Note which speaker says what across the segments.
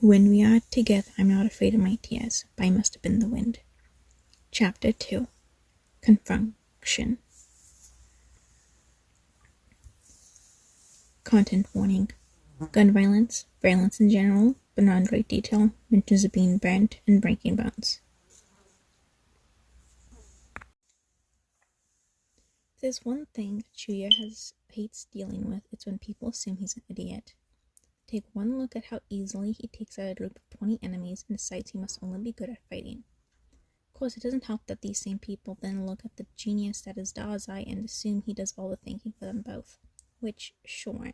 Speaker 1: When we are together, I'm not afraid of my tears, but I must have been the wind. Chapter 2. Confunction. Content warning. Gun violence in general, but not in great detail, mentions of being burnt and breaking bones. There's one thing Chuuya hates dealing with, it's when people assume he's an idiot. Take one look at how easily he takes out a group of 20 enemies and decides he must only be good at fighting. Of course, it doesn't help that these same people then look at the genius that is Dazai and assume he does all the thinking for them both. Which, sure.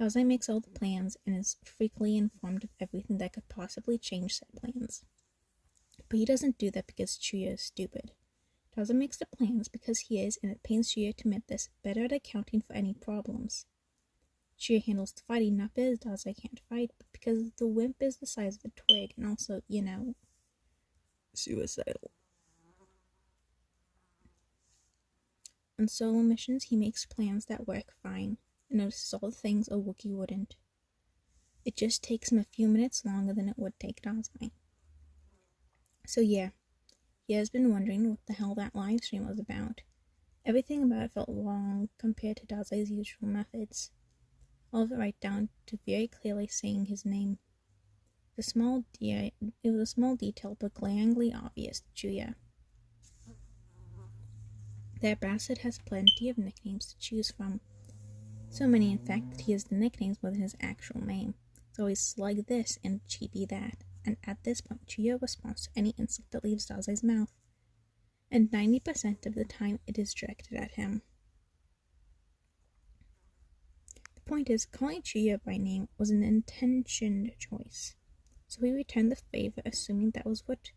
Speaker 1: Dazai makes all the plans and is frequently informed of everything that could possibly change said plans. But he doesn't do that because Chuuya is stupid. Dazai makes the plans because he is, and it pains Chuuya to admit this, better at accounting for any problems. Chuuya handles the fighting not because Dazai can't fight, but because the wimp is the size of a twig and also, suicidal. On solo missions, he makes plans that work fine, and notices all the things a Wookiee wouldn't. It just takes him a few minutes longer than it would take Dazai. So yeah, he has been wondering what the hell that live stream was about. Everything about it felt wrong compared to Dazai's usual methods. All of it right down to very clearly saying his name. It was a small detail, but glaringly obvious to Chuuya. That bastard has plenty of nicknames to choose from. So many, in fact, that he has the nicknames more than his actual name. It's always Slug this and Cheapy that, and at this point, Chuuya responds to any insult that leaves Dazai's mouth. And 90% of the time, it is directed at him. The point is, calling Chuuya by name was an intentioned choice. So he returned the favor, assuming that was what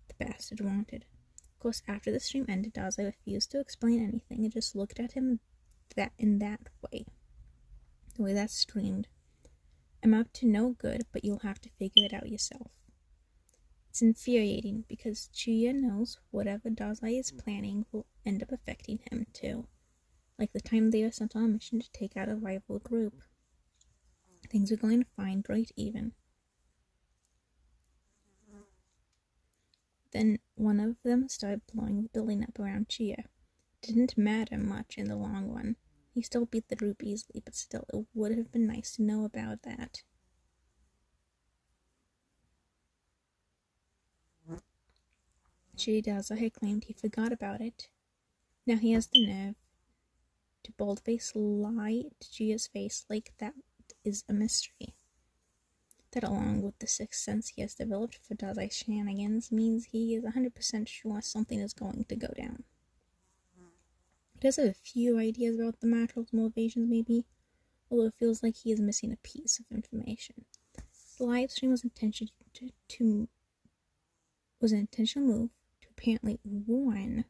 Speaker 1: the bastard wanted. Of course, after the stream ended, Dazai refused to explain anything and just looked at him in that way. The way that screamed, I'm up to no good, but you'll have to figure it out yourself. It's infuriating because Chuuya knows whatever Dazai is planning will end up affecting him too. Like the time they were sent on a mission to take out a rival group. Things were going fine, right even. Then one of them started blowing the building up around Chuuya. Didn't matter much in the long run. He still beat the group easily, but still, it would have been nice to know about that. Dazai had claimed he forgot about it. Now he has the nerve to bold-face lie to Chuuya's face like that is a mystery. That, along with the sixth sense he has developed for Dazai's shenanigans, means he is 100% sure something is going to go down. He does have a few ideas about the Matrol's motivations, maybe, although it feels like he is missing a piece of information. The live stream was an intentional move to apparently warn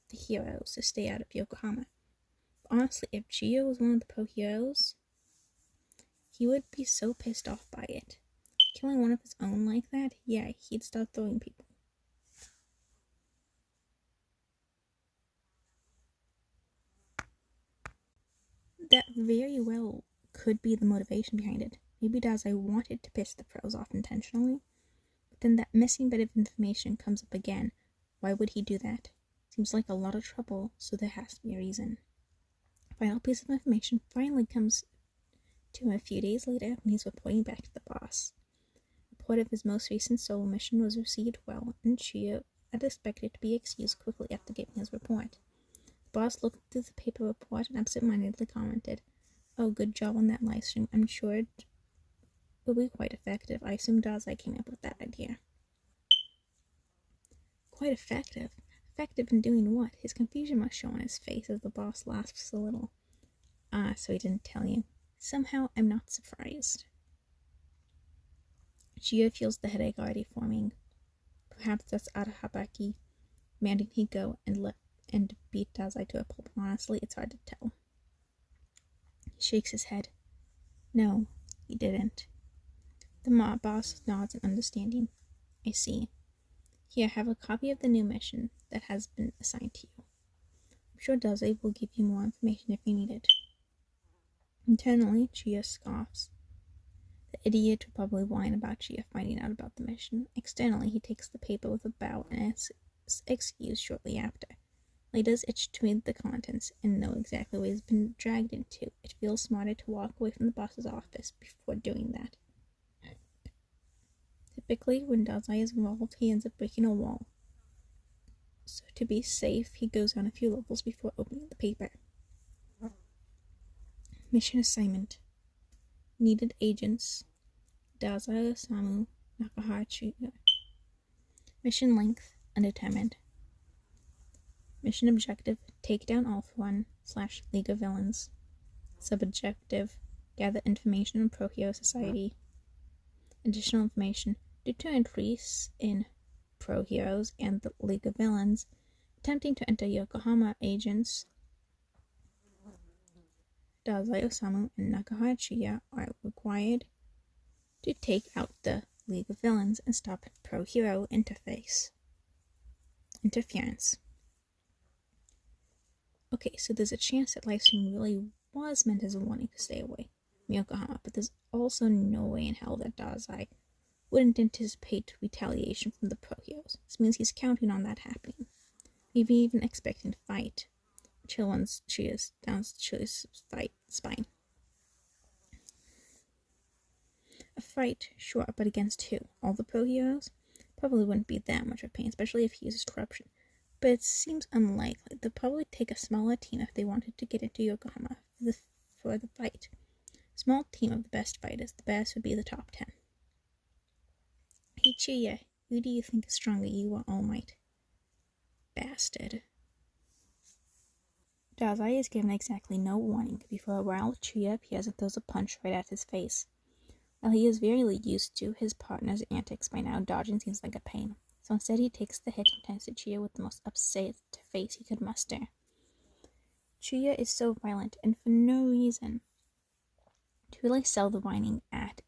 Speaker 1: the heroes to stay out of Yokohama. But honestly, if Chuuya was one of the pro-heroes, he would be so pissed off by it. Killing one of his own like that, yeah, he'd start throwing people. That very well could be the motivation behind it. Maybe Dazai wanted to piss the pros off intentionally, but then that missing bit of information comes up again. Why would he do that? Seems like a lot of trouble, so there has to be a reason. A final piece of information finally comes to him a few days later when he's reporting back to the boss. The report of his most recent solo mission was received well, and Chuuya had expected to be excused quickly after giving his report. The boss looked through the paper report and absent-mindedly commented, "Oh, good job on that live stream. I'm sure it will be quite effective. I assume Dazai came up with that idea." Quite effective? Effective in doing what? His confusion must show on his face as the boss laughs a little. Ah, so he didn't tell you. Somehow, I'm not surprised. Chuuya feels the headache already forming. Perhaps that's Arahabaki, demanding he go and beat Dazai to a pulp. Honestly, it's hard to tell. He shakes his head. No, he didn't. The boss nods in understanding. I see. Here, have a copy of the new mission that has been assigned to you. I'm sure Dazai will give you more information if you need it. Internally, Chuuya scoffs. The idiot will probably whine about Chuuya finding out about the mission. Externally, he takes the paper with a bow and is excused shortly after. He does itch to read the contents and know exactly what he's been dragged into. It feels smarter to walk away from the boss's office before doing that. Typically, when Dazai is involved, he ends up breaking a wall. So to be safe, he goes down a few levels before opening the paper. Mission assignment. Needed agents. Dazai Osamu, Nakahara Chuuya. Mission length, undetermined. Mission objective, take down All For One / League of Villains. Subobjective, gather information on Pro Hero Society. Additional information, due to increase in Pro Heroes and the League of Villains attempting to enter Yokohama, agents Dazai Osamu and Nakahara Chuuya are required to take out the League of Villains and stop Pro Hero interference. Okay, so there's a chance that livestream really was meant as a warning to stay away from Yokohama, but there's also no way in hell that Dazai wouldn't anticipate retaliation from the Pro Heroes. This means he's counting on that happening. Maybe even expecting to fight. Chill once Chuuya's down Chuuya's spine. A fight, sure, but against who? All the Pro Heroes? Probably wouldn't be that much of pain, especially if he uses corruption. But it seems unlikely. They'd probably take a smaller team if they wanted to get into Yokohama for the fight. Small team of the best fighters. The best would be the top 10. Hey Chuuya, who do you think is stronger, you or All Might? Bastard. Dazai is given exactly no warning before a riled Chuuya appears and throws a punch right at his face. While he is very used to his partner's antics by now, dodging seems like a pain. So instead he takes the hit and turns to Chuuya with the most upset face he could muster. Chuuya is so violent, and for no reason. To really sell the whining act,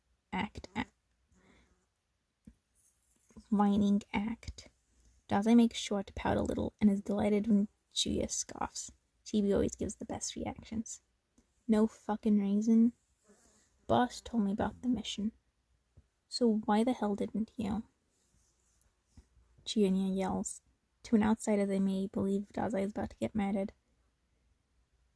Speaker 1: Dazai makes sure to pout a little and is delighted when Chuuya scoffs. Chibi always gives the best reactions. No fucking reason. Boss told me about the mission. So why the hell didn't you? Chuuya yells. To an outsider, they may believe Dazai is about to get murdered.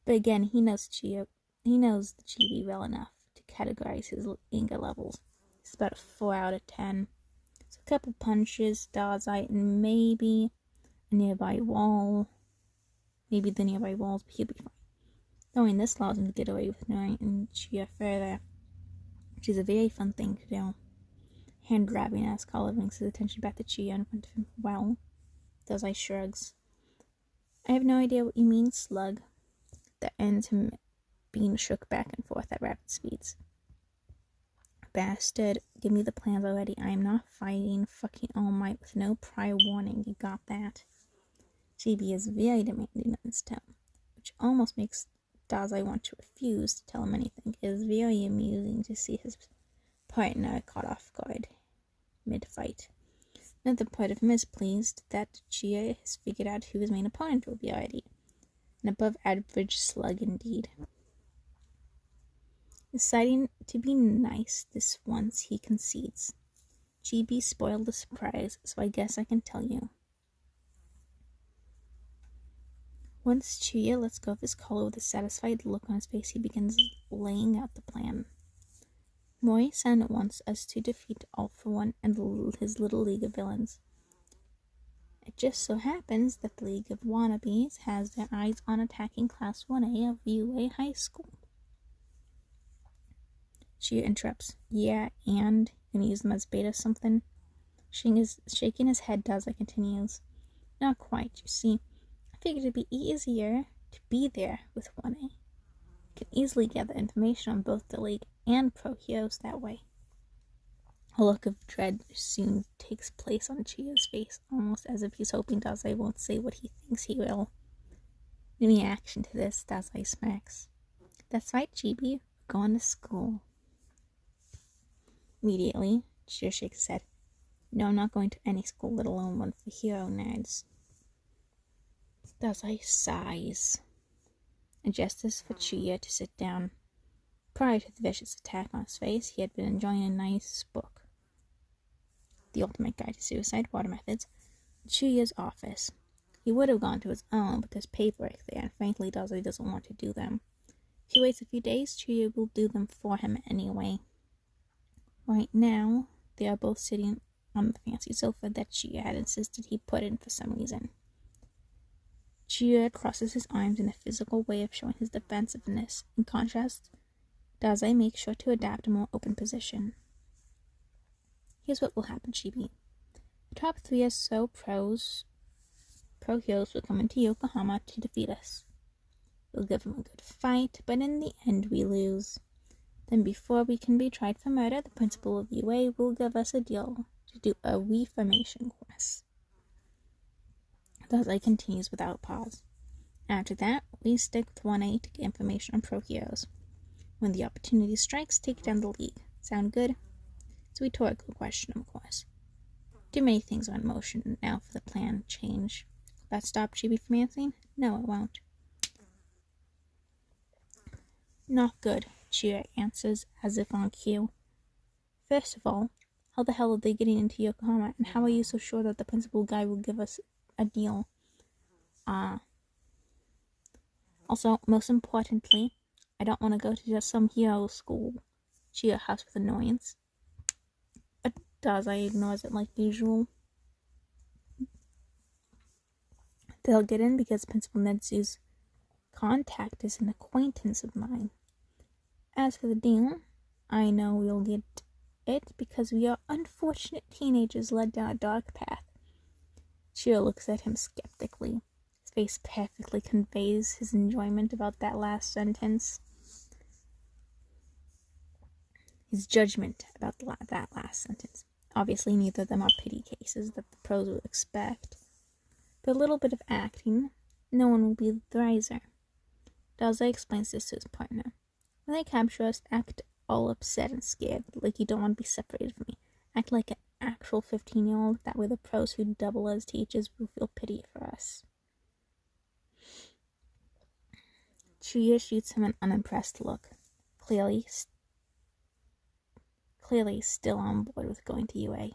Speaker 1: But again, he knows the Chibi well enough to categorize his anger levels. It's about a 4 out of 10. So a couple punches, Dazai, and maybe a nearby wall. Maybe the nearby walls, but he'll be fine. Knowing this allows him to get away with knowing Chuuya further, which is a very fun thing to do. Hand grabbing as Collar brings his attention back to Chuuya in front of him. Well, Dazai shrugs. I have no idea what you mean, slug. That ends him being shook back and forth at rapid speeds. Bastard, give me the plans already. I am not fighting fucking All Might with no prior warning. You got that? Chibi is very demanding in his tone, which almost makes Dazai want to refuse to tell him anything. It is very amusing to see his partner caught off guard mid-fight. Another part of him is pleased that Chuuya has figured out who his main opponent will be already. An above-average slug indeed. Deciding to be nice this once, he concedes. Chibi spoiled the surprise, so I guess I can tell you. Once Chuuya lets go of his collar with a satisfied look on his face, he begins laying out the plan. Mori-san wants us to defeat All For One and his little League of Villains. It just so happens that the League of Wannabes has their eyes on attacking Class 1A of UA High School. Chuuya interrupts. Yeah, and gonna use them as beta something? Shaking his head, Dazai continues. Not quite, you see. I figured it'd be easier to be there with 1A. Can easily gather information on both the League and Pro Heroes that way. A look of dread soon takes place on Chuuya's face, almost as if he's hoping Dazai won't say what he thinks he will. In reaction to this, Dazai smacks. That's right, Chibi. We're going to school. Immediately, Chuuya shakes his head. No, I'm not going to any school, let alone one for hero nerds. Dazai sighs and gestures for Chuuya to sit down. Prior to the vicious attack on his face, he had been enjoying a nice book, The Ultimate Guide to Suicide Water Methods, in Chuuya's office. He would have gone to his own, but there's paperwork there, and frankly Dazai doesn't want to do them. If he waits a few days, Chuuya will do them for him anyway. Right now, they are both sitting on the fancy sofa that Chuuya had insisted he put in for some reason. Chuuya crosses his arms in a physical way of showing his defensiveness. In contrast, Dazai makes sure to adapt a more open position. Here's what will happen, Chibi. The top 3 or so pro heroes will come into Yokohama to defeat us. We'll give them a good fight, but in the end we lose. Then before we can be tried for murder, the principal of UA will give us a deal to do a reformation quest. Dazai continues without pause. After that, we stick with 1A to get information on pro heroes. When the opportunity strikes, take down the league. Sound good? It's a rhetorical question, of course. Too many things are in motion now for the plan change. Will that stop Chibi from answering? No, it won't. Not good, Chuuya answers, as if on cue. First of all, how the hell are they getting into Yokohama, and how are you so sure that the principal guy will give us a deal? Also, most importantly, I don't want to go to just some hero school. Chuuya huffs with annoyance. But Dazai ignores it like usual. They'll get in because Principal Netsu's contact is an acquaintance of mine. As for the deal, I know we'll get it because we are unfortunate teenagers led down a dark path. Chuuya looks at him skeptically. His face perfectly conveys his enjoyment about that last sentence. His judgment about that last sentence. Obviously, neither of them are pity cases that the pros would expect. But a little bit of acting, no one will be the wiser. Dazai explains this to his partner. When they capture us, act all upset and scared, like you don't want to be separated from me. Act like an actual 15-year-old, that way the pros who double as teachers will feel pity for us. Chuuya shoots him an unimpressed look, clearly still on board with going to UA.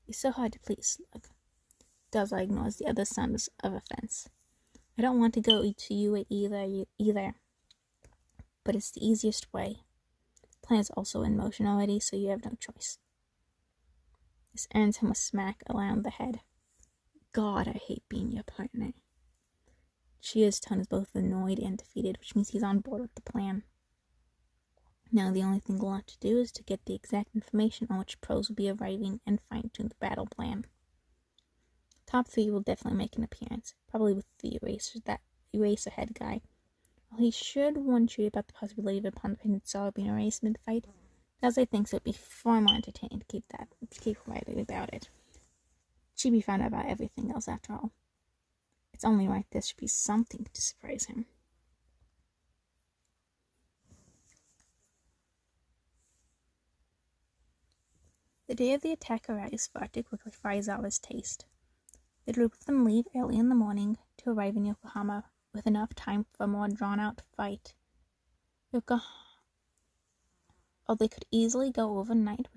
Speaker 1: You're so hard to please, Slug. Dazai ignores the other sounds of offense. I don't want to go to UA either, but it's the easiest way. The plan is also in motion already, so you have no choice. This earns him a smack around the head. God, I hate being your partner. Chuuya's tone is both annoyed and defeated, which means he's on board with the plan. Now the only thing left to do is to get the exact information on which pros will be arriving and fine-tune the battle plan. Top 3 will definitely make an appearance, probably with the Eraserhead guy. While he should warn Chuuya about the possibility of a peninsula being erased mid-fight, Dazai thinks it would be far more entertaining to keep quiet about it. Chibi found out about everything else after all. It's only right there should be something to surprise him. The day of the attack arrives far too quickly for Aizawa's taste. The group of them leave early in the morning to arrive in Yokohama with enough time for a more drawn-out fight. They could easily go overnight,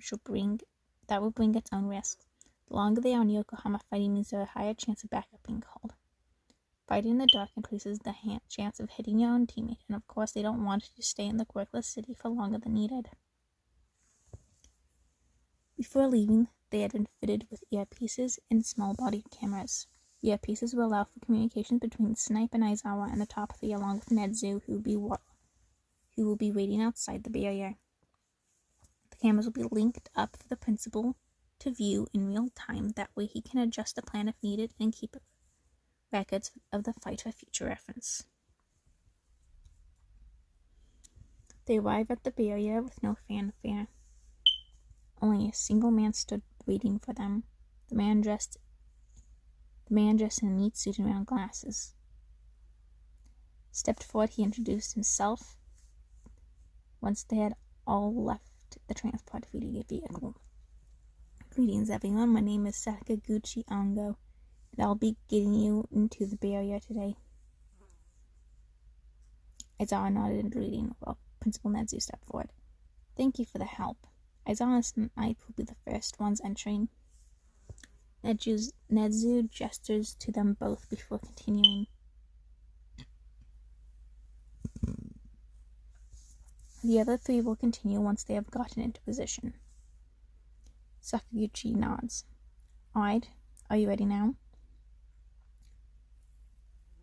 Speaker 1: that will bring its own risks. The longer they are in Yokohama, fighting means there's a higher chance of backup being called. Fighting in the dark increases the chance of hitting your own teammate, and of course they don't want you to stay in the quirkless city for longer than needed. Before leaving, they had been fitted with earpieces and small-bodied cameras. The earpieces will allow for communication between Snipe and Aizawa and the top 3 along with Netsu, who will be waiting outside the barrier. The cameras will be linked up for the principal to view in real time, that way he can adjust the plan if needed and keep records of the fight for future reference. They arrive at the barrier with no fanfare. Only a single man stood waiting for them. The man dressed in a neat suit and round glasses. Stepped forward, he introduced himself. Once they had all left the transport vehicle. Greetings, everyone. My name is Sakaguchi Ango, and I'll be getting you into the barrier today. Aizawa nodded in greeting while Principal Nedzu stepped forward. Thank you for the help. Aizawa and Snipe will be the first ones entering. Nedzu gestures to them both before continuing. The other three will continue once they have gotten into position. Sakaguchi nods. Alright, are you ready now?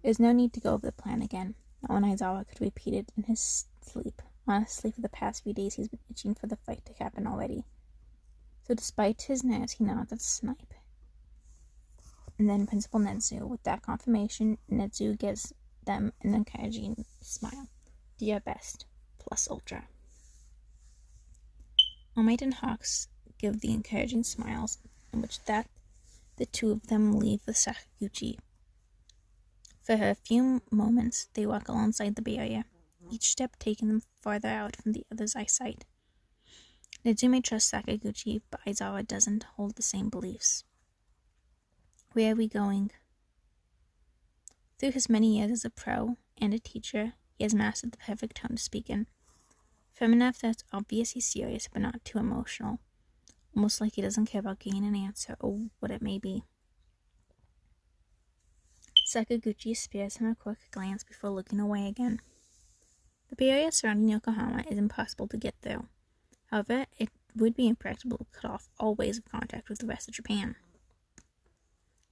Speaker 1: There's no need to go over the plan again. Not when Aizawa could repeat it in his sleep. Honestly, for the past few days he's been itching for the fight to happen already. So despite his nerves, he nods at Snipe. And then Principal Nedzu. With that confirmation, Nedzu gives them an encouraging smile. Do your best. Plus ultra. All Might and Hawks give the encouraging smiles, in which the two of them leave with Sakaguchi. For a few moments, they walk alongside the barrier, each step taking them farther out from the other's eyesight. Nedzu may trust Sakaguchi, but Aizawa doesn't hold the same beliefs. Where are we going? Through his many years as a pro and a teacher, he has mastered the perfect tone to speak in. Firm enough that it's obvious he's serious, but not too emotional. Almost like he doesn't care about getting an answer, or what it may be. Sakaguchi spares him a quick glance before looking away again. The barrier surrounding Yokohama is impossible to get through. However, it would be impractical to cut off all ways of contact with the rest of Japan.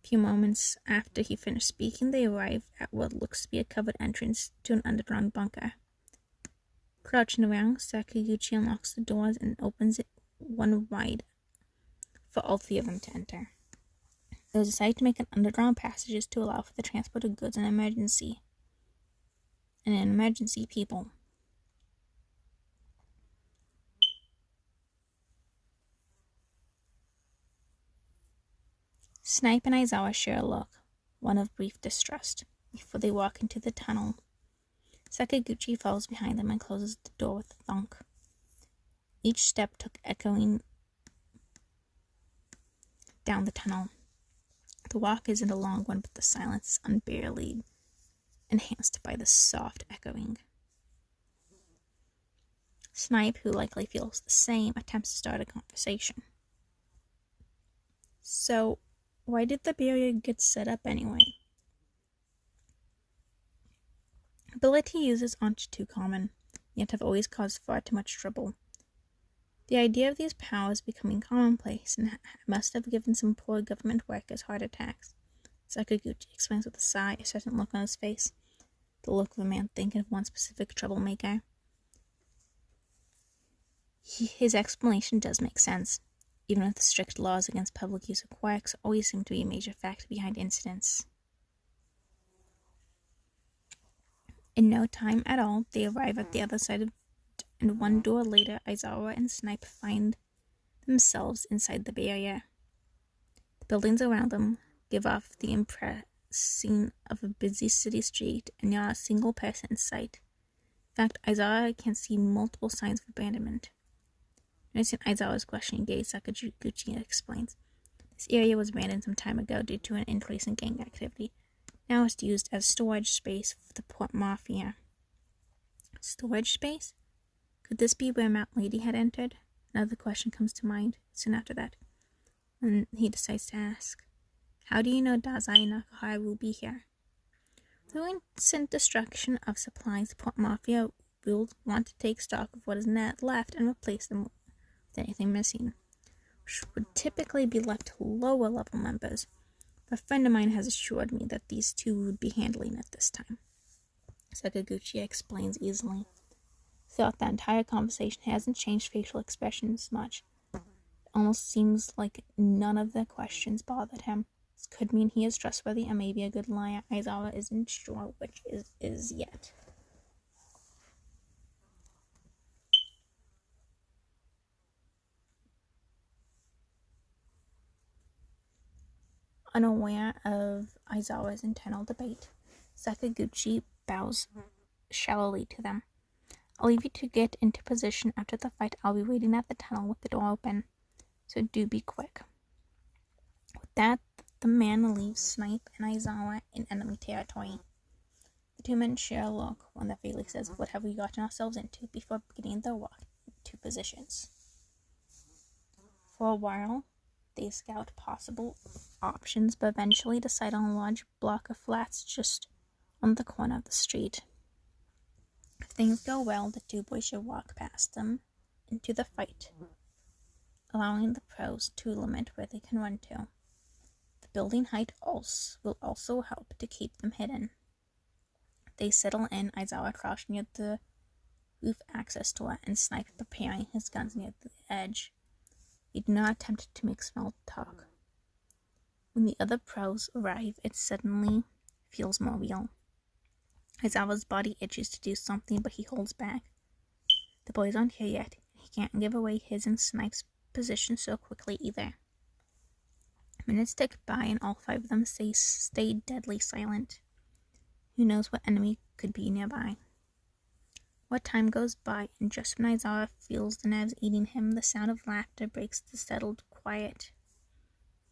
Speaker 1: A few moments after he finished speaking, they arrive at what looks to be a covered entrance to an underground bunker. Crouching around, Sakaguchi unlocks the doors and opens it one wide for all three of them to enter. It was decided to make an underground passages to allow for the transport of goods in an emergency people. Snipe and Aizawa share a look, one of brief distrust, before they walk into the tunnel. Sakaguchi follows behind them and closes the door with a thunk. Each step took echoing down the tunnel. The walk isn't a long one, but the silence is unbearably enhanced by the soft echoing. Snipe, who likely feels the same, attempts to start a conversation. So, why did the barrier get set up anyway? Ability uses aren't too common, yet have always caused far too much trouble. The idea of these powers becoming commonplace and must have given some poor government workers heart attacks. Sakaguchi explains with a sigh, a certain look on his face, the look of a man thinking of one specific troublemaker. His explanation does make sense, even if the strict laws against public use of quacks always seem to be a major factor behind incidents. In no time at all, they arrive at the other side of and one door later, Aizawa and Snipe find themselves inside the barrier. The buildings around them give off the impression of a busy city street, and not a single person in sight. In fact, Aizawa can see multiple signs of abandonment. Noticing Aizawa's questioning gaze, Sakaguchi explains. This area was abandoned some time ago due to an increase in gang activity. Now it's used as storage space for the port mafia. Storage space? Could this be where Mount Lady had entered? Another question comes to mind soon after that, and he decides to ask, how do you know Dazai and Nakahara will be here? Through instant destruction of supplies, the port mafia will want to take stock of what is left and replace them with anything missing, which would typically be left to lower level members. But a friend of mine has assured me that these two would be handling it this time. Sakaguchi explains easily. Throughout the entire conversation, he hasn't changed facial expressions much. It almost seems like none of the questions bothered him. This could mean he is trustworthy and maybe a good liar. Aizawa isn't sure which is yet. Unaware of Aizawa's internal debate, Sakaguchi bows shallowly to them. I'll leave you to get into position after the fight. I'll be waiting at the tunnel with the door open, so do be quick. With that, the man leaves Snipe and Aizawa in enemy territory. The The two men share a look when the Feely says, "What have we gotten ourselves into?" before beginning their walk to positions. For a while, they scout possible options, but eventually decide on a large block of flats just on the corner of the street. If things go well, the two boys should walk past them into the fight, allowing the pros to limit where they can run to. The building height will also help to keep them hidden. They settle in, Aizawa crouched near the roof access door and Snipe preparing his guns near the edge. They do not attempt to make small talk. When the other pros arrive, it suddenly feels more real. Aizawa's body itches to do something, but he holds back. The boys aren't here yet. He can't give away his and Snipe's position so quickly either. Minutes tick by and all five of them stay deadly silent. Who knows what enemy could be nearby? What time goes by, and just when Aizawa feels the nerves eating him, the sound of laughter breaks the settled quiet.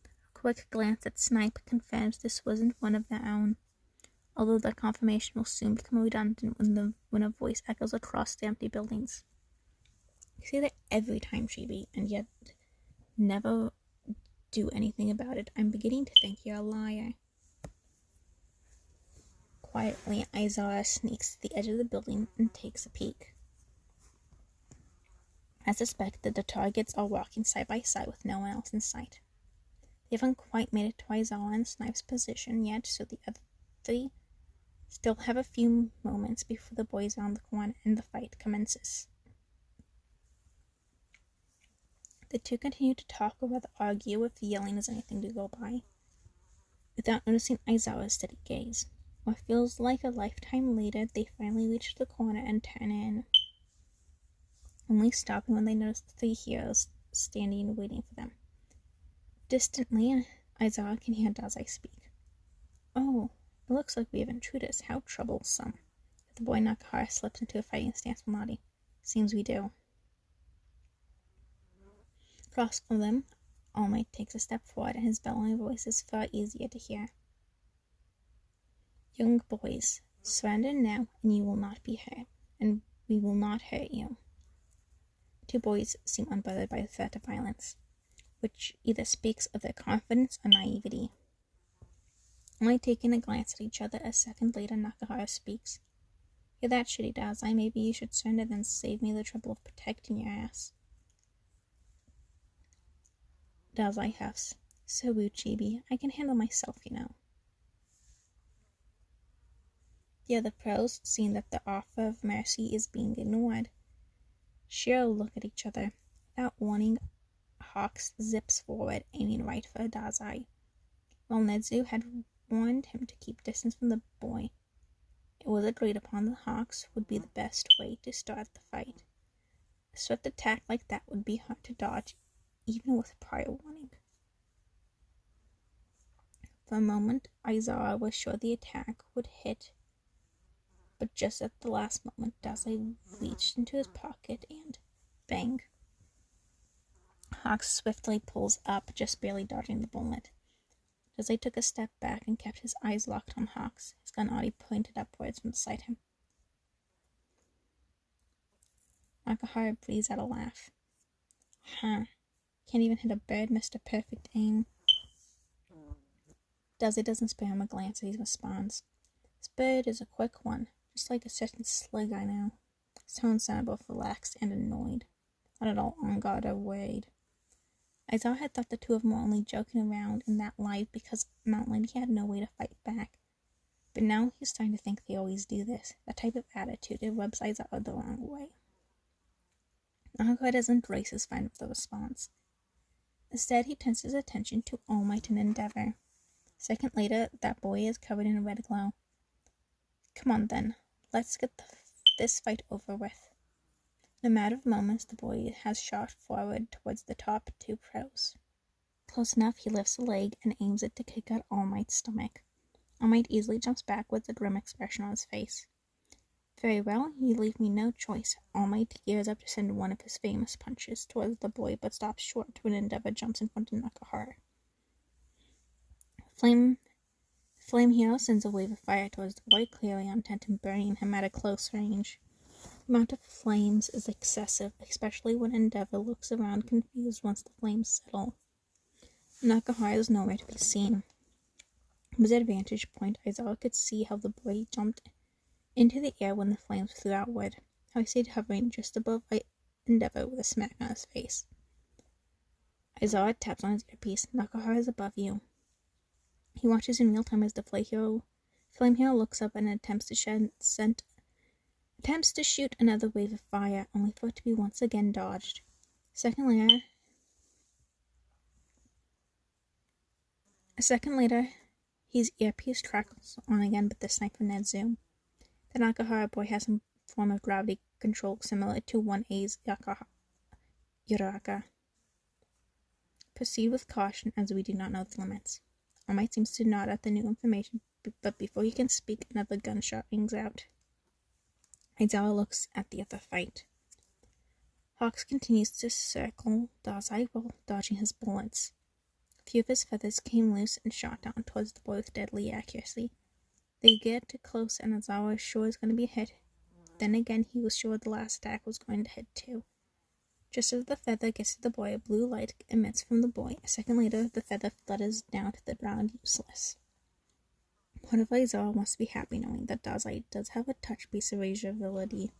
Speaker 1: A quick glance at Snipe confirms this wasn't one of their own, although that confirmation will soon become redundant when a voice echoes across the empty buildings. You say that every time, Chibi, and yet never do anything about it. I'm beginning to think you're a liar. Quietly, Aizawa sneaks to the edge of the building and takes a peek. As expected, the targets are walking side by side with no one else in sight. They haven't quite made it to Aizawa and Snipe's position yet, so the other three still have a few moments before the boys round the corner and the fight commences. The two continue to talk or rather argue if yelling is anything to go by, without noticing Aizawa's steady gaze. What feels like a lifetime later, they finally reach the corner and turn in, only stopping when they notice the three heroes standing waiting for them. Distantly, Aizawa can hear Dazai speak. "Oh, it looks like we have intruders. How troublesome." The boy Nakahara slips into a fighting stance with Nadi. "Seems we do." Across from them, All Might takes a step forward, and his bellowing voice is far easier to hear. "Young boys, surrender now, and you will not be hurt, and we will not hurt you." The two boys seem unbothered by the threat of violence, which either speaks of their confidence or naivety. Only taking a glance at each other, a second later, Nakahara speaks. "You're that shitty, Dazai. Maybe you should surrender, then save me the trouble of protecting your ass." Dazai huffs. "So rude, Chibi. I can handle myself, you know." The other pros, seeing that the offer of mercy is being ignored, share a look at each other. Without warning, Hawks zips forward, aiming right for Dazai. While Nezu had warned him to keep distance from the boy, it was agreed upon that Hawks would be the best way to start the fight. A swift attack like that would be hard to dodge, even with prior warning. For a moment, Aizawa was sure the attack would hit, but just at the last moment, Dazai reached into his pocket and bang. Hawks swiftly pulls up, just barely dodging the bullet. Dazai took a step back and kept his eyes locked on Hawks, his gun already pointed upwards from beside him. Nakahara breathes out a laugh. "Huh. Can't even hit a bird, Mr. Perfect Aim." Dazai doesn't spare him a glance as he responds. "This bird is a quick one, just like a certain slug I know." His tone sounded both relaxed and annoyed, not at all on guard or worried. Aizawa had thought the two of them were only joking around in that life because Mount Lady had no way to fight back. But now he's starting to think they always do this. That type of attitude, it rubs Aizawa the wrong way. Nakahara doesn't brace his fine with the response. Instead, he turns his attention to All Might and Endeavor. A second later, that boy is covered in a red glow. "Come on then, let's get this fight over with." In a matter of moments, the boy has shot forward towards the top two pros. Close enough, he lifts a leg and aims it to kick out All Might's stomach. All Might easily jumps back with a grim expression on his face. "Very well, you leave me no choice." All Might gears up to send one of his famous punches towards the boy, but stops short when Endeavor jumps in front of Nakahara. Flame Hero sends a wave of fire towards the boy, clearly intent on burning him at a close range. The amount of flames is excessive, especially when Endeavor looks around confused once the flames settle. Nakahara is nowhere to be seen. From his vantage point, Aizawa could see how the boy jumped into the air when the flames flew outward, how he stayed hovering just above Endeavor with a smack on his face. Aizawa taps on his earpiece. Nakahara is above you. He watches in real time as the Flame Hero looks up and attempts to shoot another wave of fire, only for it to be once again dodged. A second later, his earpiece crackles on again, but this time from Nedzoom. The Nakahara boy has some form of gravity control similar to 1A's Yuraka. Proceed with caution, as we do not know the limits. All Might seems to nod at the new information, but before he can speak, another gunshot rings out. Aizawa looks at the other fight. Hawks continues to circle Dazai while dodging his bullets. A few of his feathers came loose and shot down towards the boy with deadly accuracy. They get close and Aizawa was sure is going to be hit. Then again, he was sure the last attack was going to hit too. Just as the feather gets to the boy, a blue light emits from the boy. A second later, the feather flutters down to the ground useless. Part of Aizawa must be happy knowing that Dazai does have a touch-based erasure ability.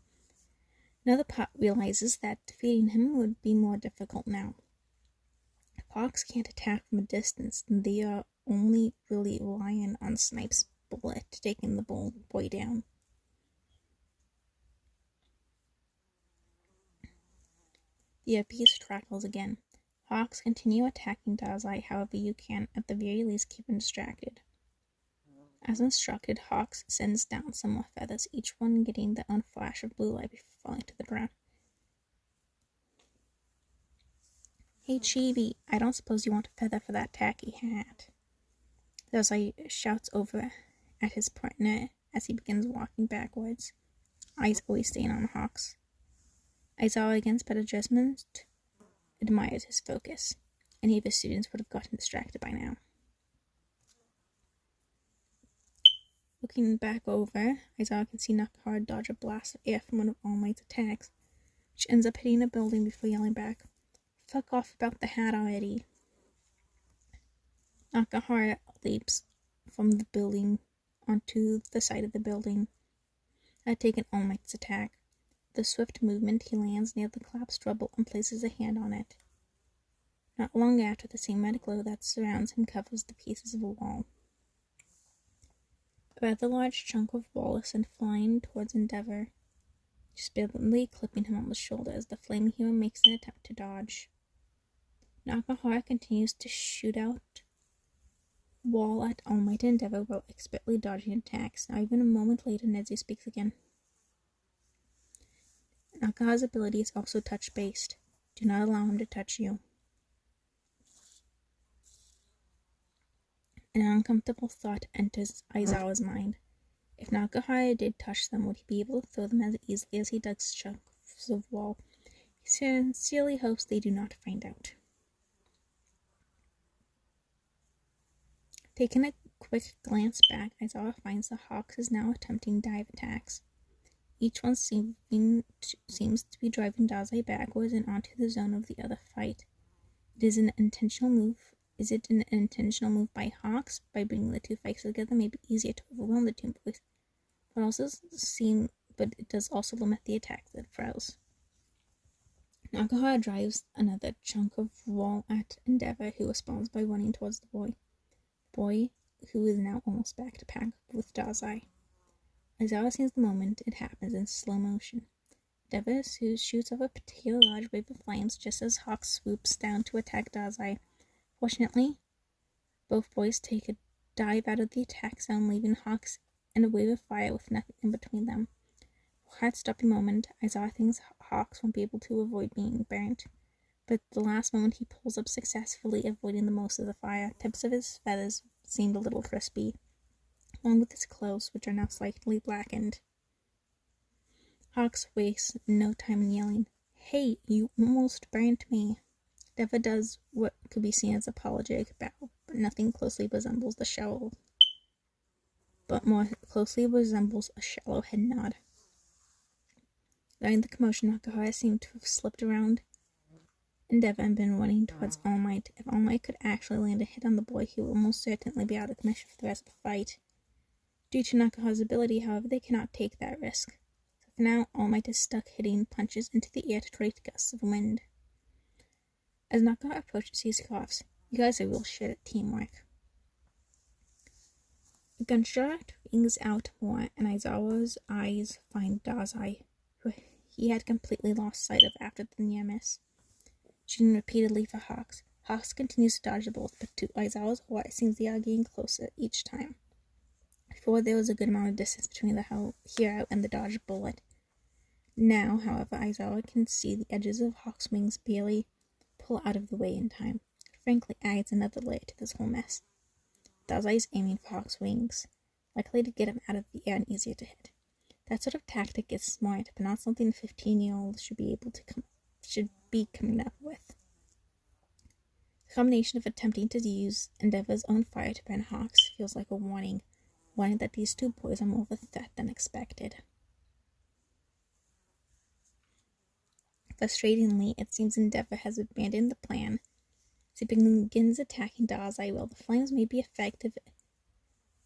Speaker 1: Another part realizes that defeating him would be more difficult now. If Hawks can't attack from a distance, then they are only really relying on Snipe's bullet taking the boy down. The earpiece crackles again. Hawks continue attacking Dazai however you can, at the very least keep him distracted. As instructed, Hawks sends down some more feathers, each one getting their own flash of blue light before falling to the ground. Hey Chibi, I don't suppose you want a feather for that tacky hat. Dazai shouts over at his partner as he begins walking backwards, eyes always staying on Hawks. Aizawa, against better judgment, admires his focus. Any of his students would have gotten distracted by now. Looking back over, Aizawa can see Nakahara dodge a blast of air from one of All Might's attacks, which ends up hitting a building before yelling back, "Fuck off about the hat already." Nakahara leaps from the building onto the side of the building that had taken All Might's attack. With a swift movement, he lands near the collapsed rubble and places a hand on it. Not long after, the same red glow that surrounds him covers the pieces of a wall. A rather large chunk of wall is sent flying towards Endeavor, just barely clipping him on the shoulder as the Flame Hero makes an attempt to dodge. Nakahara continues to shoot out wall at All Might Endeavor while expertly dodging attacks. Not even a moment later, Nedzu speaks again. Nakahara's ability is also touch-based. Do not allow him to touch you. An uncomfortable thought enters Aizawa's mind. If Nakahara did touch them, would he be able to throw them as easily as he does chunks of wall? He sincerely hopes they do not find out. Taking a quick glance back, Aizawa finds the Hawks is now attempting dive attacks. Each one seems to be driving Dazai backwards and onto the zone of the other fight. Is it an intentional move by Hawks? By bringing the two fights together, may be easier to overwhelm the two boys, but it does also limit the attacks that throws. Nakahara drives another chunk of wall at Endeavor, who responds by running towards the boy, who is now almost back to pack with Dazai. Aizawa sees the moment it happens in slow motion. Endeavor shoots off a particularly large wave of flames just as Hawk swoops down to attack Dazai. Fortunately, both boys take a dive out of the attack zone, leaving Hawks in a wave of fire with nothing in between them. For a heart-stopping moment, Aizawa thinks Hawks won't be able to avoid being burnt, but at the last moment he pulls up successfully, avoiding the most of the fire. Tips of his feathers seemed a little crispy, along with his clothes, which are now slightly blackened. Hawks wastes no time in yelling, "Hey, you almost burnt me." Endeavor does what could be seen as apologetic bow, but nothing closely resembles the shovel. but more closely resembles a shallow head nod. During the commotion, Nakahara seemed to have slipped around Endeavor and been running towards All Might. If All Might could actually land a hit on the boy, he would almost certainly be out of commission for the rest of the fight. Due to Nakahara's ability, however, they cannot take that risk. So for now, All Might is stuck hitting punches into the air to create gusts of wind. As Nakahara approaches, he coughs. You guys are real shit at teamwork. A gunshot rings out more, and Aizawa's eyes find Dazai, who he had completely lost sight of after the near miss. Shooting repeatedly for Hawks. Hawks continues to dodge the bolt, but to Aizawa's horror, it seems they are getting closer each time. Before, there was a good amount of distance between the hero and the dodged bullet. Now, however, Aizawa can see the edges of Hawk's wings barely pull out of the way in time. It frankly adds another layer to this whole mess. Dazai is aiming for Hawk's wings, likely to get him out of the air and easier to hit. That sort of tactic is smart, but not something a 15-year-old should be coming up with. The combination of attempting to use Endeavor's own fire to burn Hawks feels like a warning that these two boys are more of a threat than expected. Frustratingly, it seems Endeavor has abandoned the plan. As he begins attacking Dazai, while the flames may be effective,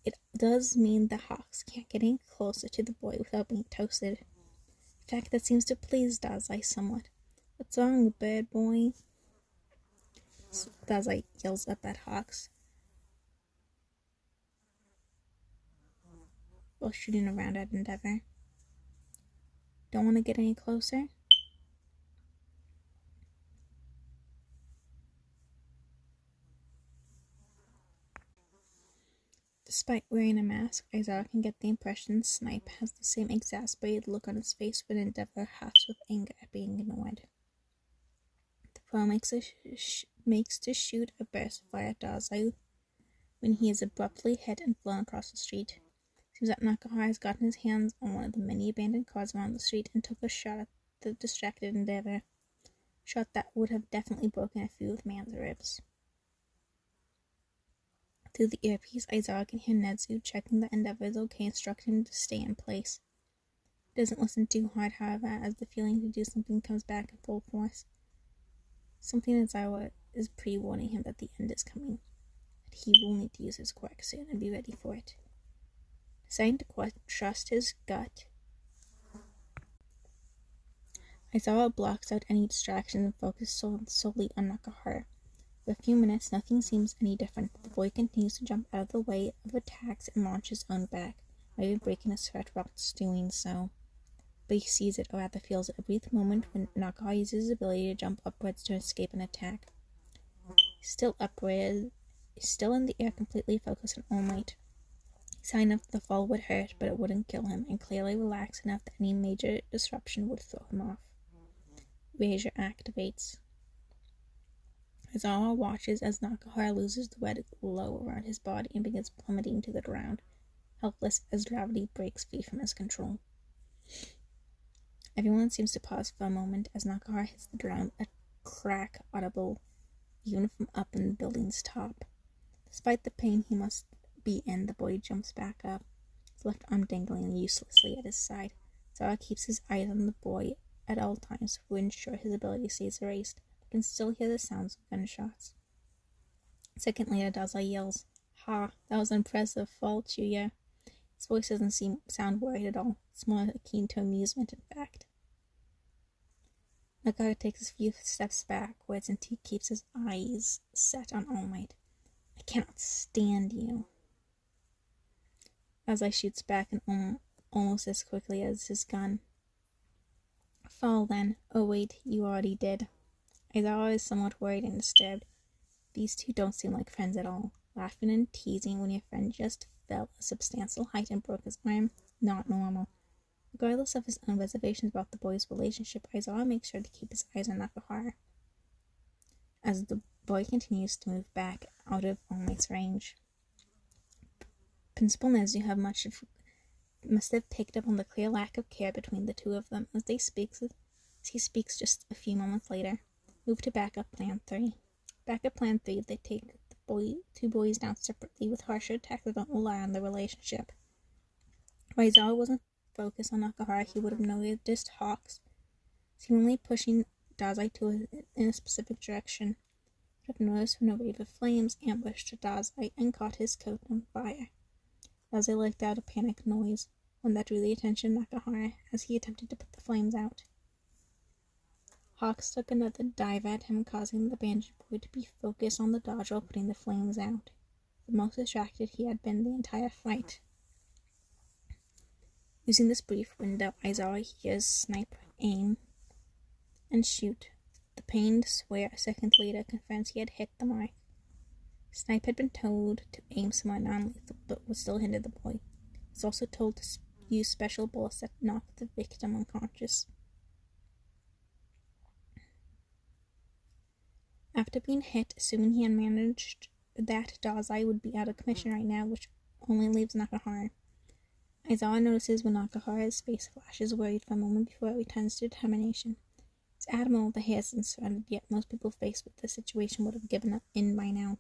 Speaker 1: it does mean the Hawks can't get any closer to the boy without being toasted. A fact that seems to please Dazai somewhat. What's wrong, bird boy? Dazai yells up at Hawks while shooting around at Endeavor. Don't want to get any closer? Despite wearing a mask, Aizawa can get the impression Snipe has the same exasperated look on his face when Endeavor huffs with anger at being ignored. The pro makes to shoot a burst of fire at Dazai when he is abruptly hit and flown across the street. It seems that Nakahara has gotten his hands on one of the many abandoned cars around the street and took a shot at the distracted Endeavor. A shot that would have definitely broken a few of the man's ribs. Through the earpiece, Aizawa can hear Netsu checking that Endeavor is okay, instructing him to stay in place. He doesn't listen too hard, however, as the feeling to do something comes back in full force. Something Aizawa is pre-warning him that the end is coming, that he will need to use his quirk soon and be ready for it. Deciding to trust his gut, Aizawa blocks out any distractions and focuses solely on Nakahara. For a few minutes, nothing seems any different. The boy continues to jump out of the way of attacks and launch his own back, maybe breaking a sweat while doing so. But he sees it, or rather feels it, a brief moment when Nakahara uses his ability to jump upwards to escape an attack. He's still upwards, still in the air, completely focused on All Might. He's high enough that the fall would hurt, but it wouldn't kill him, and clearly relaxed enough that any major disruption would throw him off. Razor activates. Aizawa watches as Nakahara loses the red glow around his body and begins plummeting to the ground, helpless as gravity breaks free from his control. Everyone seems to pause for a moment as Nakahara hits the ground, a crack audible even from up in the building's top. Despite the pain he must be in, the boy jumps back up, his left arm dangling uselessly at his side. Aizawa keeps his eyes on the boy at all times to ensure his ability stays erased, but can still hear the sounds of gunshots. A second later, Dazai yells, "Ha, that was an impressive fall, Chuuya." His voice doesn't sound worried at all. It's more akin to amusement, in fact. Nakahara takes a few steps backwards and he keeps his eyes set on All Might. "I cannot stand you." Dazai shoots back and almost as quickly as his gun. "Fall then." "Oh wait, you already did." Aizawa is somewhat worried and disturbed. These two don't seem like friends at all. Laughing and teasing when your friend just fell a substantial height and broke his arm, not normal. Regardless of his own reservations about the boys' relationship, Aizawa makes sure to keep his eyes on Nakahara. As the boy continues to move back out of All Might's range. Principal Nezu must have picked up on the clear lack of care between the two of them as he speaks just a few moments later. Move to backup plan 3. Backup plan 3, they take the two boys down separately with harsher attacks that don't rely on the relationship. If Aizawa wasn't focused on Nakahara, he would have noticed Hawks seemingly pushing Dazai in a specific direction. He would have noticed when a wave of flames ambushed Dazai and caught his coat on fire. Dazai let out a panicked noise, one that drew the attention of Nakahara as he attempted to put the flames out. Hawks took another dive at him, causing the bandaged boy to be focused on the dodge while putting the flames out. The most distracted he had been the entire fight. Using this brief window, Aizawa hears Snipe aim and shoot. The pained swear a second later confirms he had hit the mark. Snipe had been told to aim somewhere non-lethal, but would still hinder the boy. He was also told to use special bullets that knocked the victim unconscious. After being hit, assuming he had managed that, Dazai would be out of commission right now, which only leaves Nakahara. Aizawa notices when Nakahara's face flashes worried for a moment before it returns to determination. It's admirable that he hasn't surrendered yet. Most people faced with this situation would have given up in by now.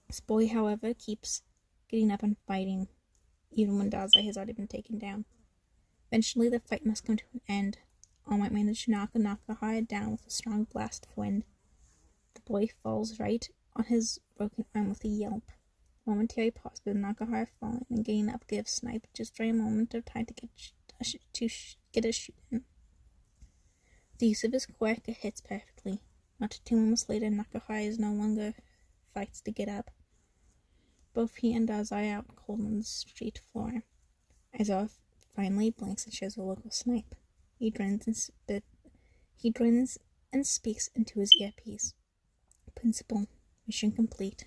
Speaker 1: This boy, however, keeps getting up and fighting, even when Dazai has already been taken down. Eventually, the fight must come to an end. All might manage to knock Nakahara down with a strong blast of wind. The boy falls right on his broken arm with a yelp. A momentary pause with Nakahara falling and getting up gives Snipe just a moment of time to get a shoot in. The use of his quirk hits perfectly. Not 2 moments later, Nakahara is no longer fights to get up. Both he and Dazai out cold on the street floor. Aizawa finally blinks and shows a local Snipe. He grins and speaks into his earpiece. Principal, mission complete.